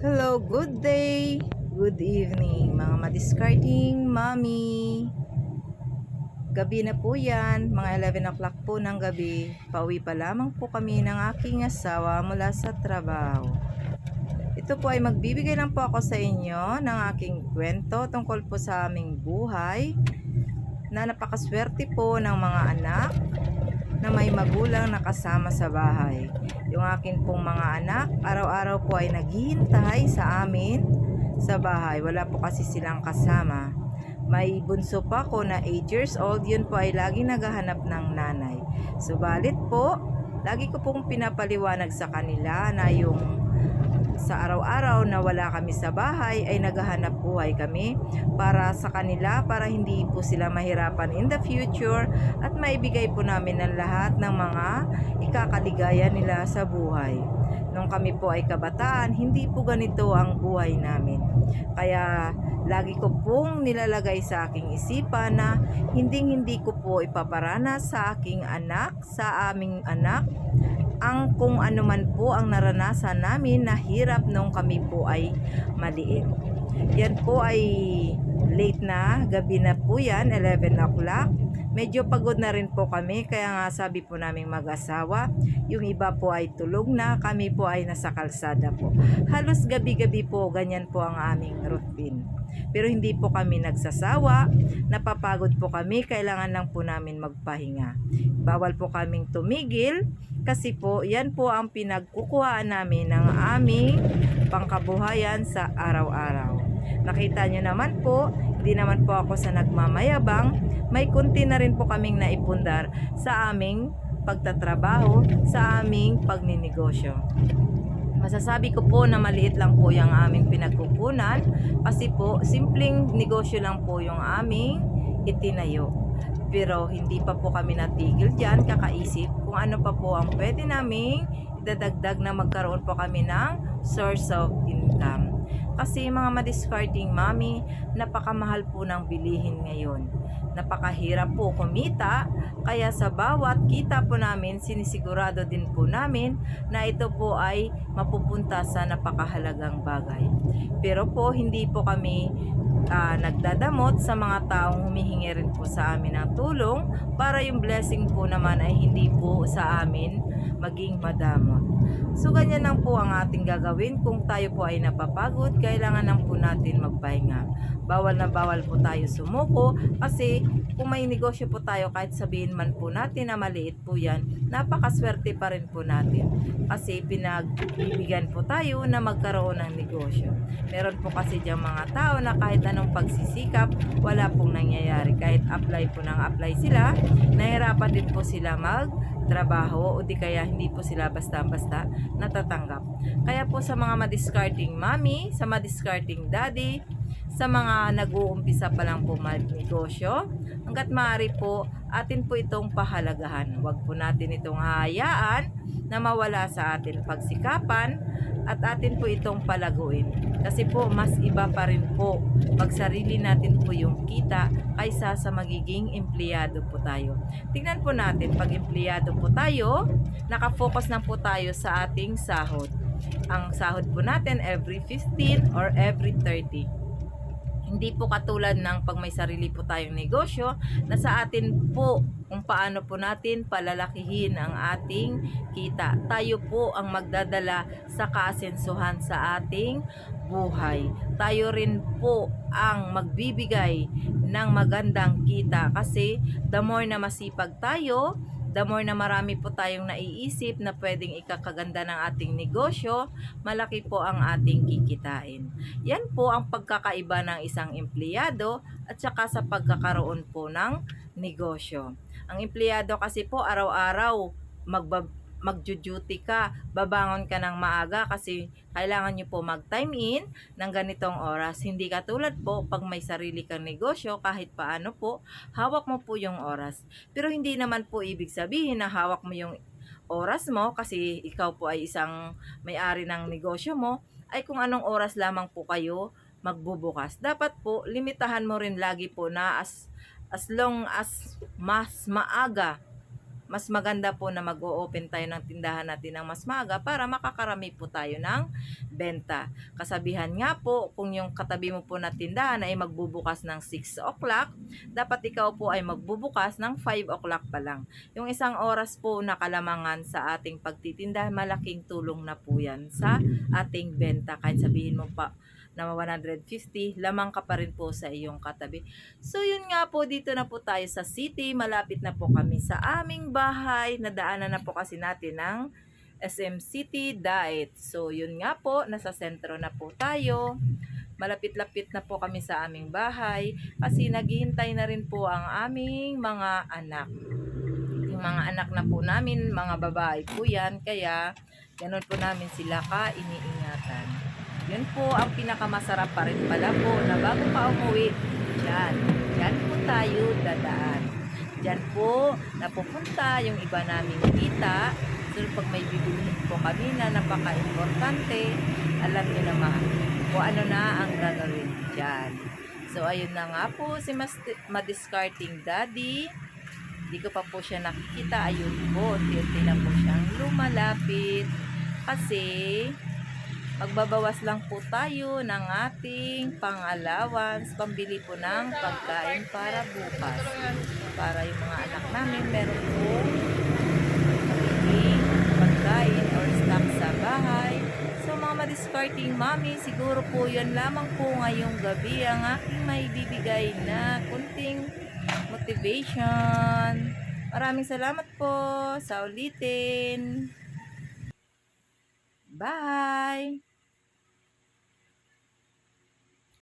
Hello, good day, good evening, mga madiscarding mommy. Gabi na po yan, mga 11 o'clock po ng gabi. Pauwi pa lamang po kami ng aking asawa mula sa trabaho. Ito po ay magbibigay lang po ako sa inyo ng aking kwento tungkol po sa aming buhay na napakaswerte po ng mga anak na may magulang na kasama sa bahay. Yung akin pong mga anak, araw-araw po ay naghihintay sa amin sa bahay. Wala po kasi silang kasama. May bunso pa ko na 8 years old, yun po ay lagi naghahanap ng nanay. Subalit po, lagi ko pong pinapaliwanag sa kanila na yung sa araw-araw na wala kami sa bahay ay naghahanap buhay kami para sa kanila, para hindi po sila mahirapan in the future at maibigay po namin ang lahat ng mga ikakaligaya nila sa buhay. Nung kami po ay kabataan, hindi po ganito ang buhay namin. Kaya lagi ko pong nilalagay sa aking isipan na hindi ko po ipaparana sa aking anak, sa aming anak, ang kung ano man po ang naranasan namin na hirap nung kami po ay maliit. Yan po ay late na, gabi na po yan, 11 o'clock. Medyo pagod na rin po kami, kaya nga sabi po naming mag-asawa, yung iba po ay tulog na, kami po ay nasa kalsada po. Halos gabi-gabi po, ganyan po ang aming routine. Pero hindi po kami nagsasawa, napapagod po kami, kailangan lang po namin magpahinga. Bawal po kaming tumigil, kasi po yan po ang pinagkukuhaan namin ng aming pangkabuhayan sa araw-araw. Nakita nyo naman po, hindi naman po ako sa nagmamayabang, may kunti na rin po kaming naipundar sa aming pagtatrabaho, sa aming pagninegosyo. Masasabi ko po na maliit lang po yung aming pinagkukunan kasi po simpleng negosyo lang po yung aming itinayo. Pero hindi pa po kami natigil dyan, kakaisip kung ano pa po ang pwede naming idadagdag na magkaroon po kami ng source of income. Kasi mga madiscarding mommy, napakamahal po ng bilihin ngayon. Napakahirap po kumita, kaya sa bawat kita po namin, sinisigurado din po namin na ito po ay mapupunta sa napakahalagang bagay. Pero po hindi po kami nagdadamot sa mga taong humihingi rin po sa amin ng tulong para yung blessing po naman ay hindi po sa amin maging madamot. So ganyan lang po ang ating gagawin. Kung tayo po ay napapagod, kailangan lang po natin magpahinga. Bawal na bawal po tayo sumuko kasi kung may negosyo po tayo, kahit sabihin man po natin na maliit po yan, napakaswerte pa rin po natin kasi pinagbibigyan po tayo na magkaroon ng negosyo. Meron po kasi diyang mga tao na kahit anong pagsisikap, wala pong nangyayari. Kahit apply po ng apply sila, nahirapan din po sila magtrabaho o di kaya hindi po sila basta-basta natatanggap. Kaya po sa mga madiscarding mommy, sa madiscarding daddy, sa mga nag-uumpisa pa lang po magnegosyo, hanggat maaari po, atin po itong pahalagahan. Huwag po natin itong hahayaan na mawala sa atin pagsikapan at atin po itong palaguin. Kasi po, mas iba pa rin po pag sarili natin po yung kita kaysa sa magiging empleyado po tayo. Tingnan po natin, pag empleyado po tayo, nakafocus na po tayo sa ating sahod. Ang sahod po natin every 15 or every 30. Hindi po katulad ng pag may sarili po tayong negosyo na sa atin po kung paano po natin palalakihin ang ating kita. Tayo po ang magdadala sa kaasensuhan sa ating buhay. Tayo rin po ang magbibigay ng magandang kita kasi the more na masipag tayo, the more na marami po tayong naiisip na pwedeng ikakaganda ng ating negosyo, malaki po ang ating kikitain. Yan po ang pagkakaiba ng isang empleyado at saka sa pagkakaroon po ng negosyo. Ang empleyado kasi po araw-araw magjo-duty ka, babangon ka ng maaga kasi kailangan nyo po mag-time in ng ganitong oras. Hindi katulad po pag may sarili kang negosyo, kahit paano po, hawak mo po yung oras. Pero hindi naman po ibig sabihin na hawak mo yung oras mo kasi ikaw po ay isang may-ari ng negosyo mo, ay kung anong oras lamang po kayo magbubukas. Dapat po, limitahan mo rin lagi po na as long as mas maaga mas maganda po na mag-o-open tayo ng tindahan natin ng mas maaga para makakarami po tayo ng benta. Kasabihan nga po, kung yung katabi mo po na tindahan ay magbubukas ng 6 o'clock, dapat ikaw po ay magbubukas ng 5 o'clock pa lang. Yung isang oras po na kalamangan sa ating pagtitinda, malaking tulong na po yan sa ating benta. Kahit sabihin mo pa na 150, lamang ka pa rin po sa iyong katabi. So yun nga po, dito na po tayo sa city, malapit na po kami sa aming bahay, nadaanan na po kasi natin ng SM City Diet. So yun nga po, nasa sentro na po tayo, malapit-lapit na po kami sa aming bahay kasi naghihintay na rin po ang aming mga anak. Yung mga anak na po namin, mga babae po yan, kaya ganun po namin sila iniingatan. Yun po ang pinakamasarap pa rin pala po na bago pa umuwi, dyan po tayo dadaan. Dyan po napupunta yung iba naming kita. So pag may bibilihin po kami na napaka-importante, alam niyo naman kung ano na ang gagawin dyan. So ayun na nga po si Madiscarding Daddy. Hindi ko pa po siya nakikita. Ayun po, unti-unti na po siyang lumalapit. Kasi magbabawas lang po tayo ng ating pang-allowance, pambili po ng pagkain para bukas. Para yung mga anak namin meron po magiging pagkain or stock sa bahay. So mga madiscarding mommy, siguro po yan lamang po ngayong gabi ang aking maibibigay na kunting motivation. Maraming salamat po sa ulitin. Bye!